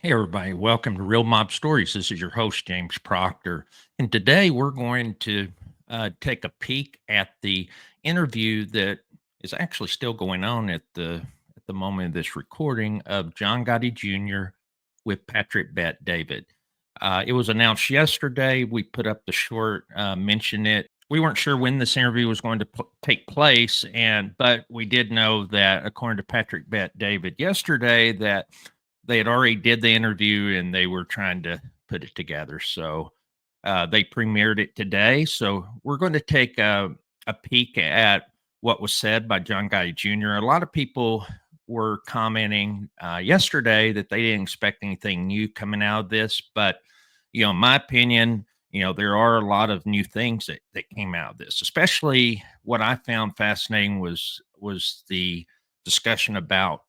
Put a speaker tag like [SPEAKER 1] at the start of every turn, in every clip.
[SPEAKER 1] Hey, everybody. Welcome to Real Mob Stories. This is your host, James Proctor. And today we're going to take a peek at the interview that is actually still going on at the moment of this recording of John Gotti Jr. with Patrick Bet David. It was announced yesterday. We put up the short, mention it. We weren't sure when this interview was going to take place, but we did know that according to Patrick Bet David yesterday that they had already did the interview and they were trying to put it together. So they premiered it today. So we're going to take a peek at what was said by John Gotti Jr. A lot of people were commenting yesterday that they didn't expect anything new coming out of this, but in my opinion, there are a lot of new things that came out of this. Especially what I found fascinating was the discussion about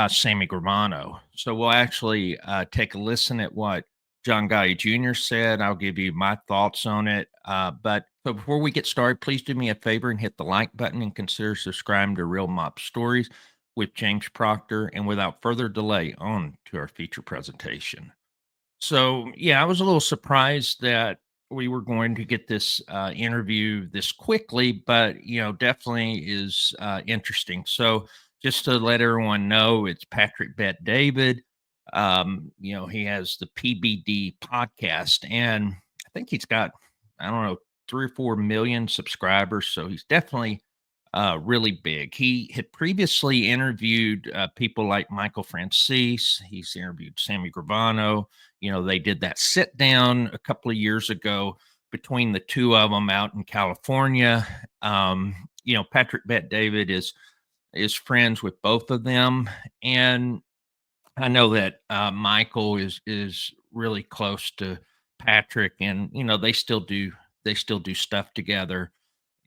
[SPEAKER 1] Sammy Gravano. So we'll actually take a listen at what John Gotti Jr. said. I'll give you my thoughts on it. But before we get started, please do me a favor and hit the like button and consider subscribing to Real Mob Stories with James Proctor. And without further delay, on to our feature presentation. So, yeah, I was a little surprised that we were going to get this interview this quickly, but definitely is interesting. So, just to let everyone know, it's Patrick Bet David. He has the PBD podcast, and I think he's got, I don't know, 3 or 4 million subscribers. So he's definitely really big. He had previously interviewed people like Michael Franzese. He's interviewed Sammy Gravano. They did that sit down a couple of years ago between the two of them out in California. Patrick Bet David is friends with both of them, and I know that Michael is really close to Patrick, and they still do stuff together.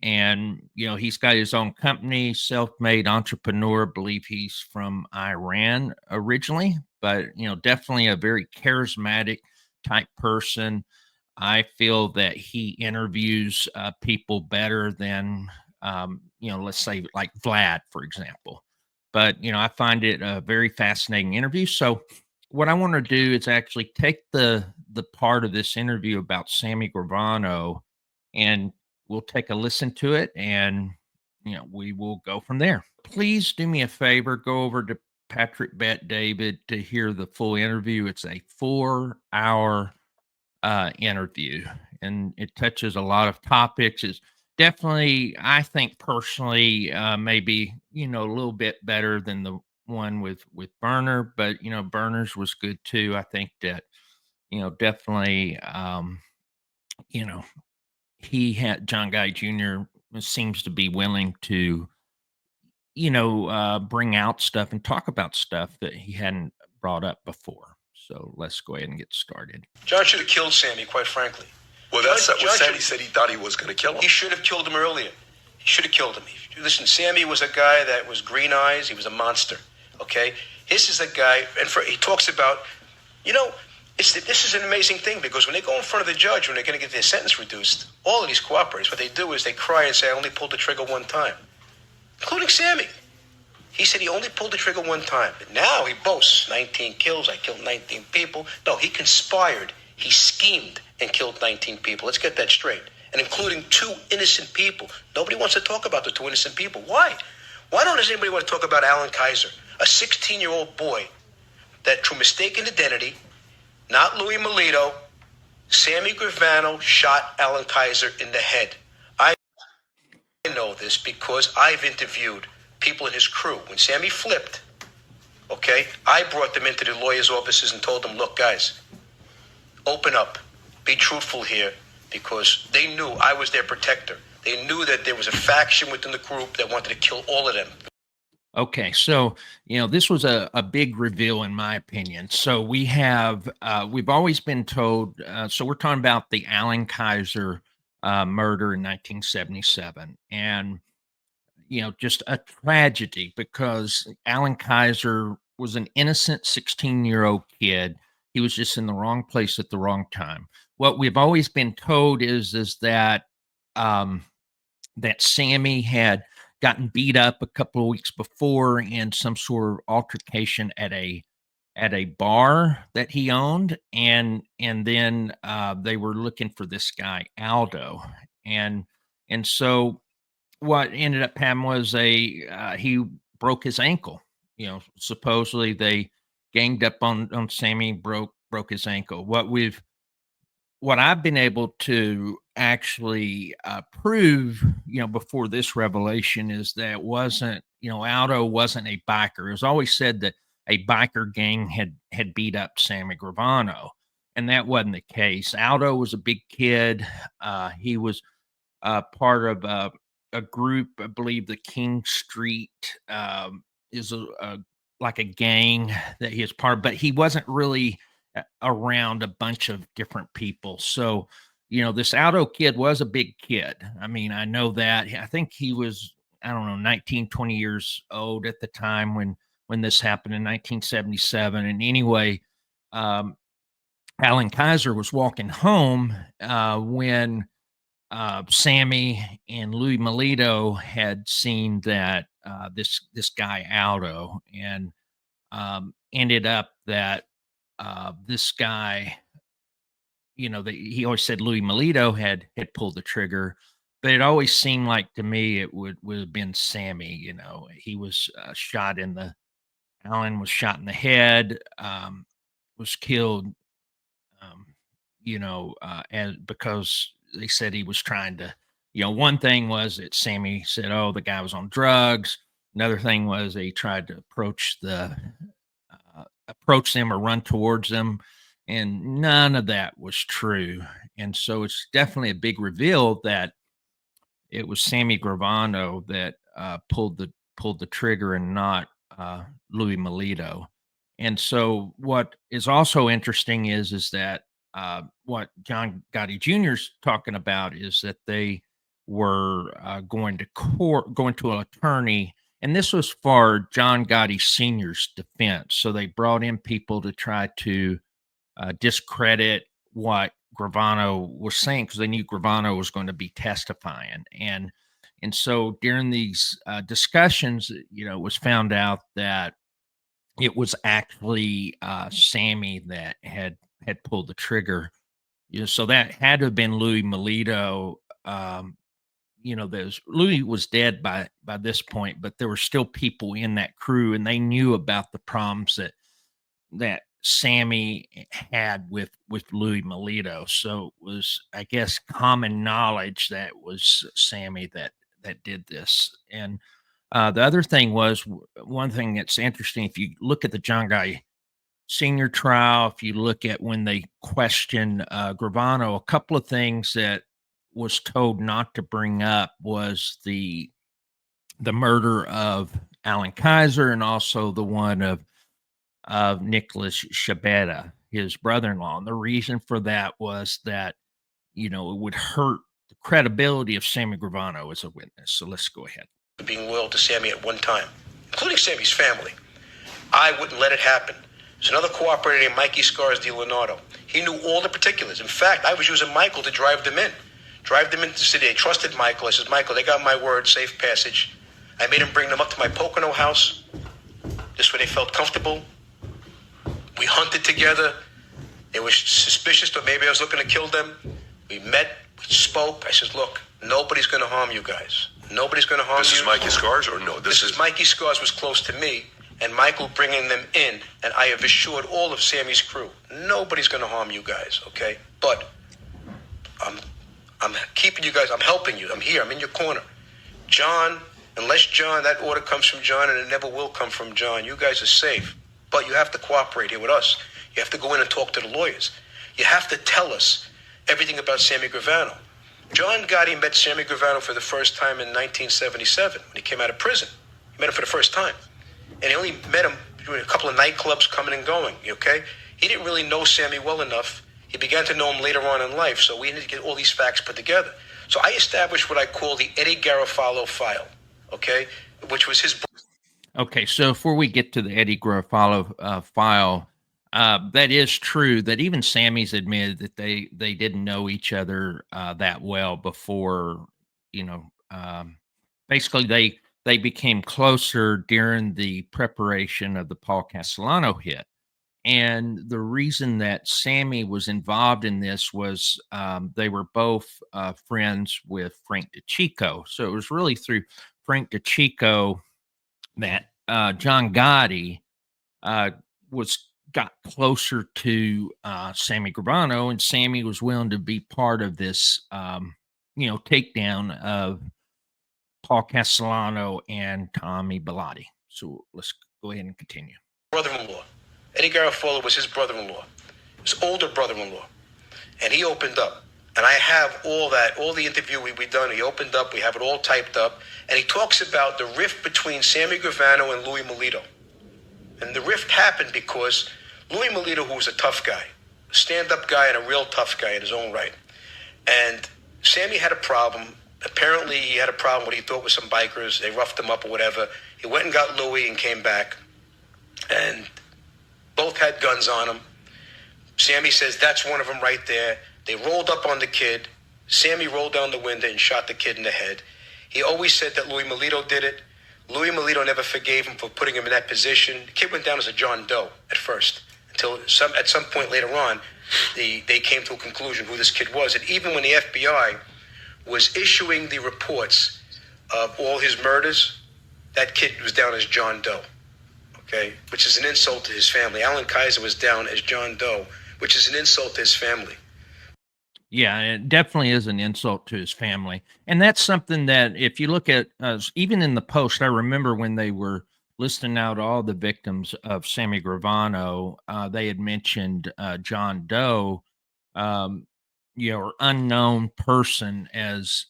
[SPEAKER 1] And he's got his own company, self-made entrepreneur. I believe he's from Iran originally, but definitely a very charismatic type person. I feel that he interviews people better than let's say like Vlad, for example. But I find it a very fascinating interview. So what I want to do is actually take the part of this interview about Sammy Gravano, and we'll take a listen to it, and we will go from there. Please do me a favor, go over to Patrick Bet David to hear the full interview. It's a 4 hour interview, and it touches a lot of topics. It's definitely, I think personally, maybe a little bit better than the one with Burner, but Burner's was good too. I think that definitely, you know he had John Guy Jr. seems to be willing to bring out stuff and talk about stuff that he hadn't brought up before. So let's go ahead and get started.
[SPEAKER 2] John should have killed Sammy, quite frankly.
[SPEAKER 3] Well, that's what Sammy said. He thought he was going to kill him.
[SPEAKER 2] He should have killed him earlier. He should have killed him. Listen, Sammy was a guy that was green eyes. He was a monster, okay? This is a guy, and he talks about, this is an amazing thing, because when they go in front of the judge, when they're going to get their sentence reduced, all of these cooperators, what they do is they cry and say, I only pulled the trigger one time, including Sammy. He said he only pulled the trigger one time. But now he boasts, 19 kills, I killed 19 people. No, he conspired, he schemed and killed 19 people. Let's get that straight. And including 2 innocent people. Nobody wants to talk about the 2 innocent people. Why? Why don't anybody want to talk about Alan Kaiser, a 16-year-old boy that through mistaken identity, not Louis Miano, Sammy Gravano shot Alan Kaiser in the head. I know this because I've interviewed people in his crew. When Sammy flipped, okay, I brought them into the lawyer's offices and told them, look, guys, open up, be truthful here, because they knew I was their protector. They knew that there was a faction within the group that wanted to kill all of them.
[SPEAKER 1] Okay, so this was a big reveal in my opinion. So we've always been told. So we're talking about the Alan Kaiser murder in 1977, and just a tragedy, because Alan Kaiser was an innocent 16-year-old kid. He was just in the wrong place at the wrong time. What we've always been told is that that Sammy had gotten beat up a couple of weeks before in some sort of altercation at a at a bar that he owned, and then they were looking for this guy Aldo, and so what ended up happening was he broke his ankle. Supposedly they ganged up on Sammy, broke his ankle. What I've been able to actually prove, before this revelation is that it wasn't, Aldo wasn't a biker. It was always said that a biker gang had beat up Sammy Gravano, and that wasn't the case. Aldo was a big kid. He was part of a group, I believe the King Street is like a gang that he is part of, but he wasn't really around a bunch of different people. So, this Aldo kid was a big kid. I mean, I know that. I think he was, I don't know, 19, 20 years old at the time when this happened in 1977. And anyway, um, Alan Kaiser was walking home when Sammy and Louis Milito had seen that this guy Aldo, and ended up that this guy, he always said Louis Milito had pulled the trigger, but it always seemed like to me it would have been Sammy. He was shot in the Allen was shot in the head, was killed, um, and because they said he was trying to, one thing was that Sammy said, "Oh, the guy was on drugs." Another thing was he tried to approach them or run towards them, and none of that was true. And so it's definitely a big reveal that it was Sammy Gravano that pulled the trigger and not Louis Milito. And so what is also interesting is that what John Gotti Jr. is talking about is that they were going to court, going to an attorney, and this was for John Gotti Sr.'s defense. So they brought in people to try to discredit what Gravano was saying because they knew Gravano was going to be testifying, and so during these discussions, it was found out that it was actually Sammy that had pulled the trigger. So that had to have been Louis Milito. Louis was dead by this point, but there were still people in that crew, and they knew about the problems that Sammy had with Louis Milito. So it was, I guess, common knowledge that it was Sammy that did this. And the other thing was one thing that's interesting. If you look at the John Guy Senior trial, if you look at when they questioned Gravano, a couple of things that was told not to bring up was the murder of Alan Kaiser and also the one of Nicholas Shabeta, his brother-in-law. And the reason for that was that, it would hurt the credibility of Sammy Gravano as a witness. So let's go ahead.
[SPEAKER 2] Being loyal to Sammy at one time, including Sammy's family. I wouldn't let it happen. There's another cooperator named Mikey Scars DiLeonardo. He knew all the particulars. In fact, I was using Michael to drive them into the city. I trusted Michael. I said, "Michael, they got my word, safe passage." I made him bring them up to my Pocono house. This way they felt comfortable. We hunted together. They were suspicious that maybe I was looking to kill them. We met, we spoke. I said, "Look, nobody's going to harm you guys. Nobody's going to harm you."
[SPEAKER 3] This is Mikey Scars or no?
[SPEAKER 2] This is Mikey Scars was close to me, and Michael bringing them in, and I have assured all of Sammy's crew, nobody's going to harm you guys, okay? But I'm keeping you guys, I'm helping you. I'm here, I'm in your corner. John, unless John, that order comes from John, and it never will come from John, you guys are safe. But you have to cooperate here with us. You have to go in and talk to the lawyers. You have to tell us everything about Sammy Gravano. John Gotti met Sammy Gravano for the first time in 1977 when he came out of prison. He met him for the first time. And he only met him doing a couple of nightclubs coming and going, okay? He didn't really know Sammy well enough. He began to know him later on in life, so we need to get all these facts put together. So I established what I call the Eddie Garofalo file, okay? Which was his...
[SPEAKER 1] Okay, so before we get to the Eddie Garofalo file, that is true that even Sammy's admitted that they didn't know each other that well before, basically they became closer during the preparation of the Paul Castellano hit. And the reason that Sammy was involved in this was they were both friends with Frank DeCicco. So it was really through Frank DeCicco that John Gotti uh, got closer to Sammy Gravano, and Sammy was willing to be part of this, takedown of Paul Castellano and Tommy Bellotti. So let's go ahead and continue.
[SPEAKER 2] Brother-in-law. Eddie Garofalo was his brother-in-law, his older brother-in-law. And he opened up. And I have all the interview we done. He opened up. We have it all typed up. And he talks about the rift between Sammy Gravano and Louis Milito. And the rift happened because Louis Milito, who was a tough guy, a stand-up guy and a real tough guy in his own right. And Sammy had a problem. Apparently, he had a problem what he thought was some bikers. They roughed him up or whatever. He went and got Louis and came back. And both had guns on them. Sammy says, that's one of them right there. They rolled up on the kid. Sammy rolled down the window and shot the kid in the head. He always said that Louis Milito did it. Louis Milito never forgave him for putting him in that position. The kid went down as a John Doe at first, until at some point later on, they came to a conclusion who this kid was. And even when the FBI was issuing the reports of all his murders, that kid was down as John Doe, okay, which is an insult to his family. Alan Kaiser was down as John Doe, which is an insult to his family.
[SPEAKER 1] Yeah, it definitely is an insult to his family. And that's something that if you look at, even in the Post, I remember when they were listing out all the victims of Sammy Gravano, they had mentioned John Doe, or unknown person as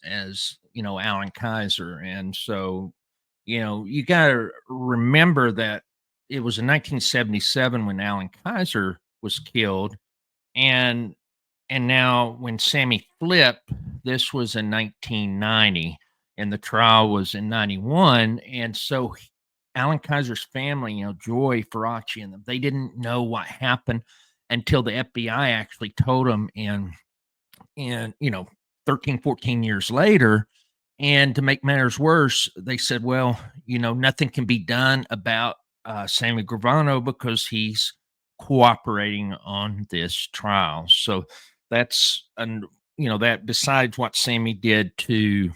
[SPEAKER 1] Alan Kaiser. And so, you got to remember that it was in 1977 when Alan Kaiser was killed. And now when Sammy flipped, this was in 1990 and the trial was in 91. And so Alan Kaiser's family, Joy Faraci and them, they didn't know what happened until the FBI actually told them in 13, 14 years later. And to make matters worse, they said, well, nothing can be done about Sammy Gravano because he's cooperating on this trial. So that's, that besides what Sammy did to,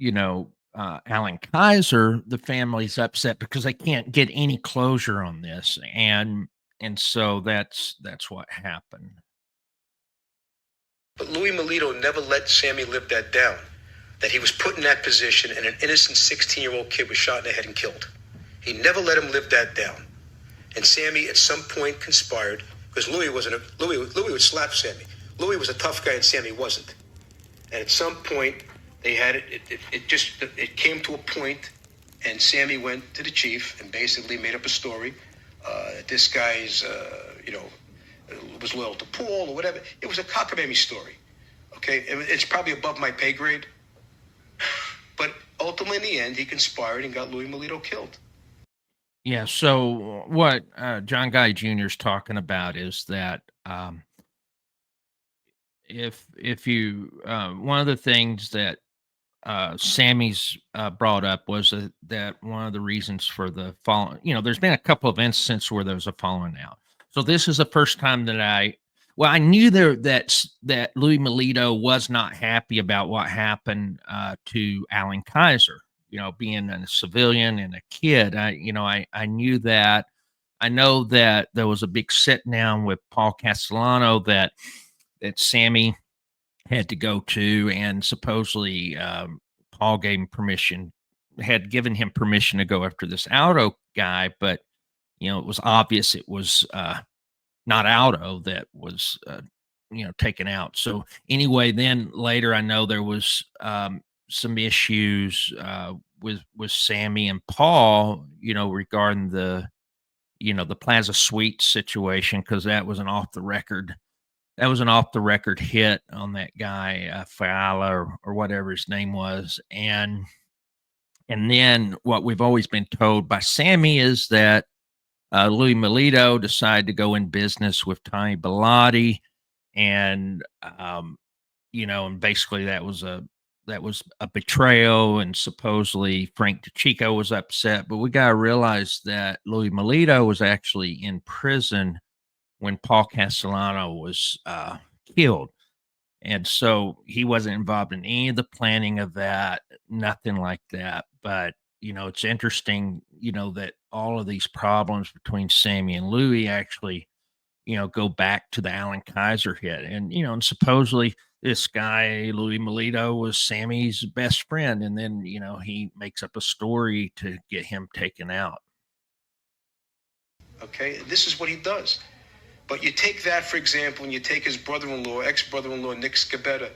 [SPEAKER 1] Alan Kaiser, the family's upset because they can't get any closure on this. And so that's what happened.
[SPEAKER 2] But Louis Milito never let Sammy live that down, that he was put in that position and an innocent 16-year-old kid was shot in the head and killed. He never let him live that down. And Sammy at some point conspired, because Louis would slap Sammy. Louis was a tough guy and Sammy wasn't. And at some point they had it came to a point and Sammy went to the chief and basically made up a story. This guy's was loyal to Paul or whatever. It was a cockamamie story. Okay, it's probably above my pay grade. But ultimately in the end he conspired and got Louis Milito killed.
[SPEAKER 1] Yeah. So what John Gotti Jr. is talking about is that if you one of the things that Sammy's brought up was that one of the reasons for the fall, there's been a couple of instances where there was a falling out. So this is the first time that I knew that Louis Milito was not happy about what happened to Alan Kaiser. Being a civilian and a kid, I knew that. I know that there was a big sit down with Paul Castellano that Sammy had to go to, and supposedly Paul had given him permission to go after this Aldo guy, but it was obvious it was not Aldo that was taken out. So anyway, then later I know there was some issues with Sammy and Paul, regarding the Plaza Suite situation, because that was an off the record hit on that guy Fiala or whatever his name was. And then what we've always been told by Sammy is that Louis Milito decided to go in business with Tommy Bellotti, and and basically that was that was a betrayal, and supposedly Frank DeCicco was upset. But we got to realize that Louis Miano was actually in prison when Paul Castellano was killed. And so he wasn't involved in any of the planning of that, nothing like that. But, it's interesting, that all of these problems between Sammy and Louis actually, go back to the Alan Kaiser hit. And supposedly this guy, Louis Miano, was Sammy's best friend. And then, he makes up a story to get him taken out.
[SPEAKER 2] Okay, this is what he does. But you take that, for example, and you take his brother-in-law, ex-brother-in-law, Nick Scabetta.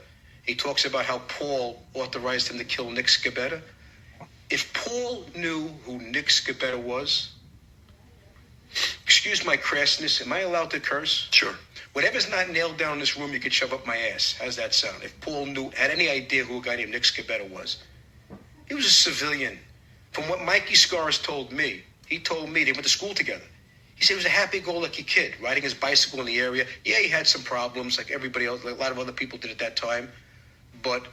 [SPEAKER 2] He talks about how Paul authorized him to kill Nick Scabetta. If Paul knew who Nick Scabetta was, excuse my crassness, am I allowed to curse?
[SPEAKER 3] Sure.
[SPEAKER 2] Whatever's not nailed down in this room, you could shove up my ass. How's that sound? If Paul had any idea who a guy named Nick Scabetta was. He was a civilian. From what Mikey Scaris told me, he told me they went to school together. He said he was a happy-go-lucky kid, riding his bicycle in the area. Yeah, he had some problems like everybody else, like a lot of other people did at that time. But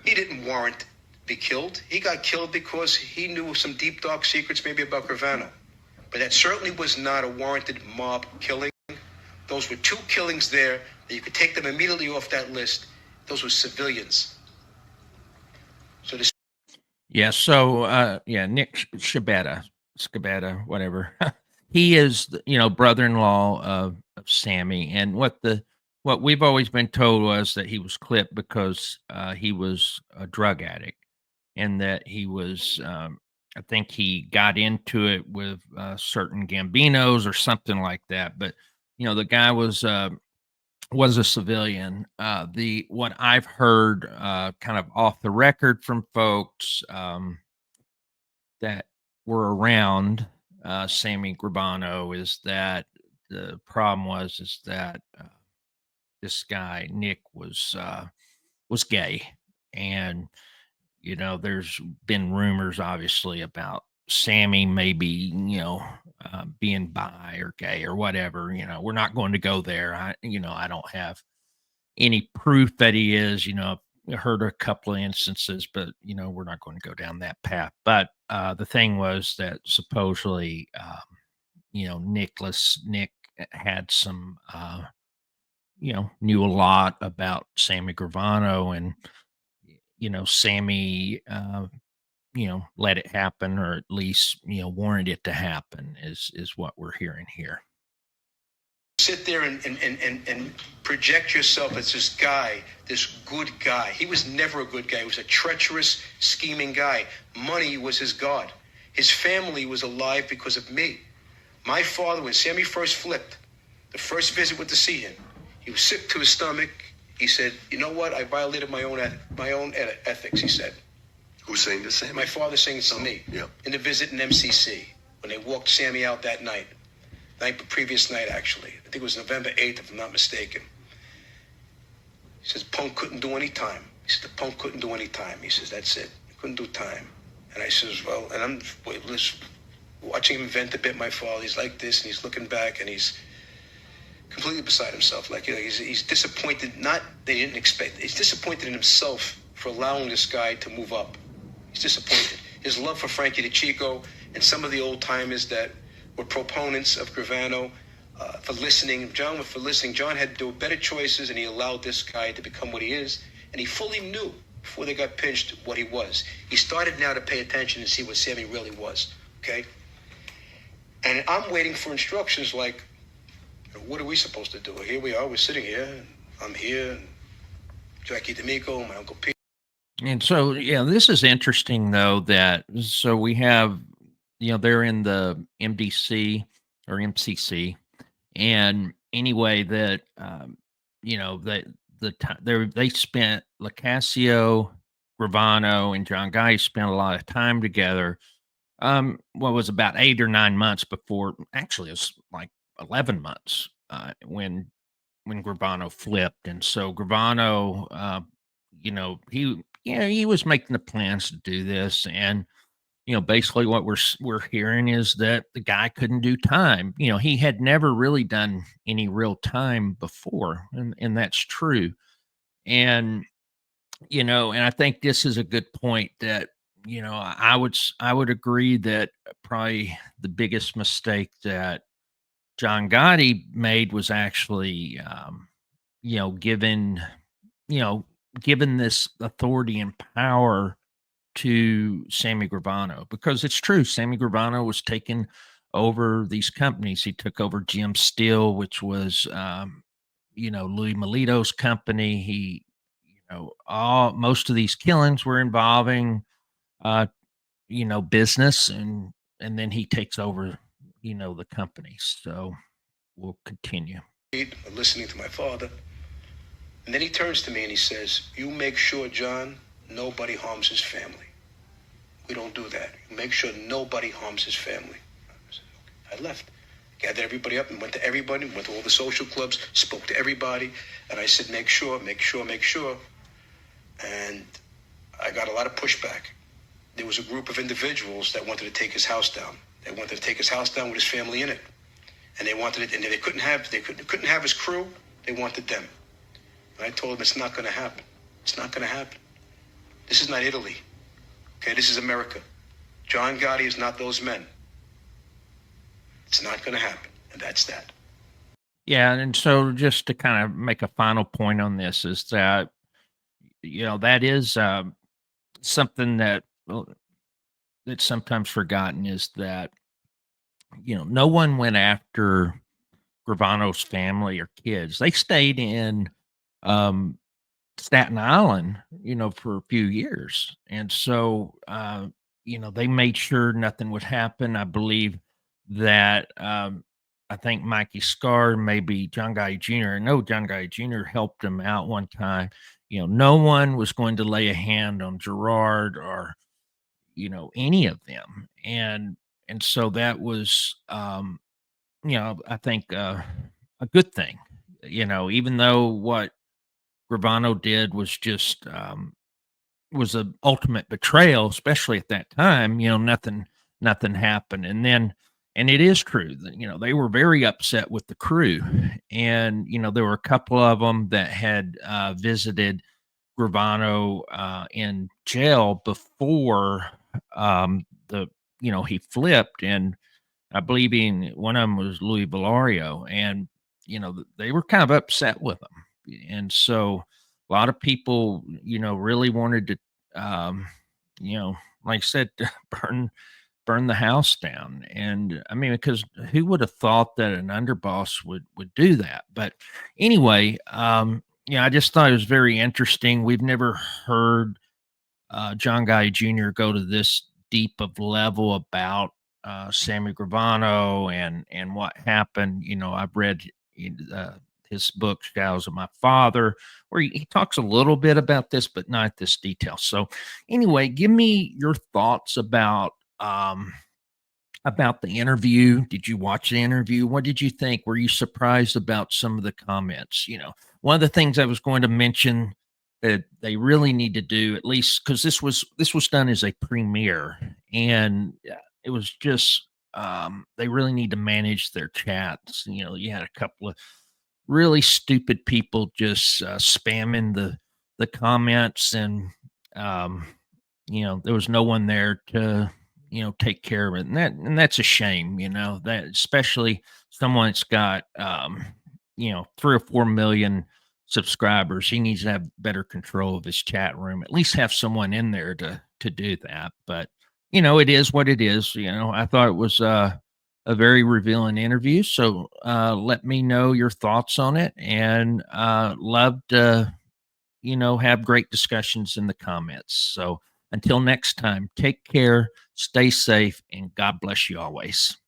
[SPEAKER 2] he didn't warrant to be killed. He got killed because he knew some deep, dark secrets maybe about Gravano. But that certainly was not a warranted mob killing. Those were two killings there that you could take them immediately off that list. Those were civilians. So this.
[SPEAKER 1] Yeah. So, Nick Scabetta, whatever. He is, brother-in-law of Sammy. And what we've always been told was that he was clipped because he was a drug addict, and that he was, I think he got into it with certain Gambinos or something like that. But the guy was a civilian. What I've heard, kind of off the record from folks that were around Sammy Gravano, is that the problem is that this guy Nick was gay. And there's been rumors, obviously, about Sammy maybe being bi or gay or whatever. We're not going to go there. I don't have any proof that he is. I heard a couple of instances, but we're not going to go down that path. But the thing was that supposedly Nick had some knew a lot about Sammy Gravano, and Sammy let it happen, or at least wanted it to happen, is what we're hearing here.
[SPEAKER 2] Sit there and project yourself as this guy, this good guy. He was never a good guy. He was a treacherous, scheming guy. Money was his god. His family was alive because of me. My father, when Sammy first flipped, the first visit went to see him. He was sick to his stomach. He said, "You know what? I violated my own ethics," he said.
[SPEAKER 3] Who's saying this, Sammy?
[SPEAKER 2] My father saying this to me.
[SPEAKER 3] Yeah.
[SPEAKER 2] In the visit in MCC, when they walked Sammy out that night. The previous night, actually. I think it was November 8th, if I'm not mistaken. He says, Punk couldn't do any time. He said, the Punk couldn't do any time. He says, that's it. He couldn't do time. And I says, well, and I'm watching him vent a bit, my father. He's like this, and he's looking back, and he's completely beside himself. Like, he's disappointed, not they didn't expect. He's disappointed in himself for allowing this guy to move up. He's disappointed. His love for Frankie DeCicco and some of the old timers that were proponents of Gravano, for listening. John had to do better choices, and he allowed this guy to become what he is. And he fully knew before they got pinched what he was. He started now to pay attention and see what Sammy really was. Okay? And I'm waiting for instructions like, what are we supposed to do? Here we are. We're sitting here. And I'm here. And Jackie D'Amico, my Uncle Pete.
[SPEAKER 1] And so, this is interesting, though, so we have, they're in the MDC or MCC, and anyway, that they spent Lacasio, Gravano, and John Gotti spent a lot of time together. What was about 8 or 9 months before? Actually, it was like 11 months when Gravano flipped, and so Gravano, he was making the plans to do this, and basically what we're hearing is that the guy couldn't do time. He had never really done any real time before, and that's true. And And I think this is a good point that, I would agree that probably the biggest mistake that John Gotti made was actually, you know, given, you know, given this authority and power to Sammy Gravano, because it's true. Sammy Gravano was taking over these companies. He took over Jim Steel, which was, Louis Milito's company. All most of these killings were involving, uh, business, and then he takes over, the companies. So we'll continue.
[SPEAKER 2] Listening to my father. And then he turns to me and he says, "You make sure, John, nobody harms his family. We don't do that. You make sure nobody harms his family." I left. Gathered everybody up and went to everybody, went to all the social clubs, spoke to everybody. And I said, make sure, make sure, make sure. And I got a lot of pushback. There was a group of individuals that wanted to take his house down. They wanted to take his house down with his family in it. And they wanted it, and they couldn't have his crew. They wanted them. And I told them, it's not going to happen. It's not going to happen. This is not Italy. Okay, this is America. John Gotti is not those men. It's not going to happen. And that's that.
[SPEAKER 1] Yeah, and so just to kind of make a final point on this is that, that is, something that, well, that's sometimes forgotten, is that, no one went after Gravano's family or kids. They stayed in, um, Staten Island, for a few years. And so, they made sure nothing would happen. I believe that, I think Mikey Scar, maybe John Gotti Jr. I know John Gotti Jr. helped him out one time. No one was going to lay a hand on Gerard or, any of them. And so that was, I think, a good thing, even though what Gravano did was just, was a ultimate betrayal, especially at that time. Nothing happened. And it is true that, they were very upset with the crew. And, there were a couple of them that had, visited Gravano, in jail before, he flipped. And I believe one of them was Louis Valario. And, they were kind of upset with him. And so a lot of people, really wanted to, like I said, burn the house down. And I mean, because who would have thought that an underboss would do that? But anyway, I just thought it was very interesting. We've never heard, John Guy Jr. go to this deep of level about, Sammy Gravano and what happened. I've read, uh, his book Shadows of My Father, where he talks a little bit about this, but not this detail. So anyway, give me your thoughts about the interview. Did you watch the interview? What did you think? Were you surprised about some of the comments? One of the things I was going to mention that they really need to do, at least because this was done as a premiere, and it was just, they really need to manage their chats. You had a couple of really stupid people just, spamming the comments, and, there was no one there to, take care of it. And that's a shame, that especially someone that's got, 3 or 4 million subscribers. He needs to have better control of his chat room, at least have someone in there to do that. But it is what it is. I thought it was, a very revealing interview. So, let me know your thoughts on it, and, love to, have great discussions in the comments. So until next time, take care, stay safe, and God bless you always.